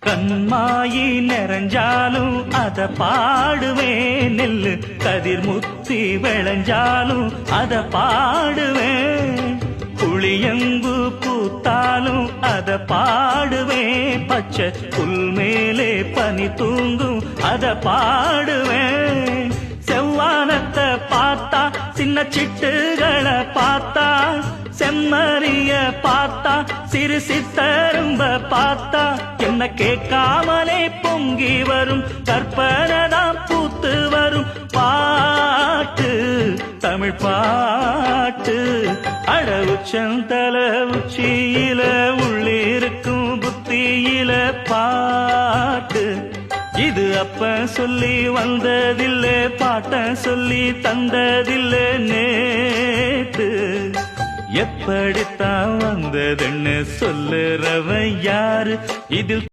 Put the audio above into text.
கண்மாயி நிறைஞ்சாலும் அத பாடுவேன், நெல்லு கதிர் முத்தி விளைஞ்சாலும் அத பாடுவேன், புளியம்பு பூத்தாலும் அத பாடுவேன், பச்சை புல் மேலே பனி தூங்கும் அத பாடுவேன், செவ்வானத்தை பார்த்தா சின்ன சிட்டுகளை பார்த்தா, செம்மறிய பார்த்தா சிறு சித்தரும்ப பார்த்தா, என்ன கேட்காமலே பொங்கி வரும் கற்பனைதான் பூத்து வரும் பாட்டு, தமிழ் பாட்டு. அட உச்சந்தல உச்சியில உள்ளிருக்கும் புத்தியில பாட்டு, இது அப்ப சொல்லி வந்ததில்ல, பாட்ட சொல்லி தந்ததில்ல நேத்து, எப்படித்தான் வந்ததுன்னு சொல்லுறவன் யாரு இதில்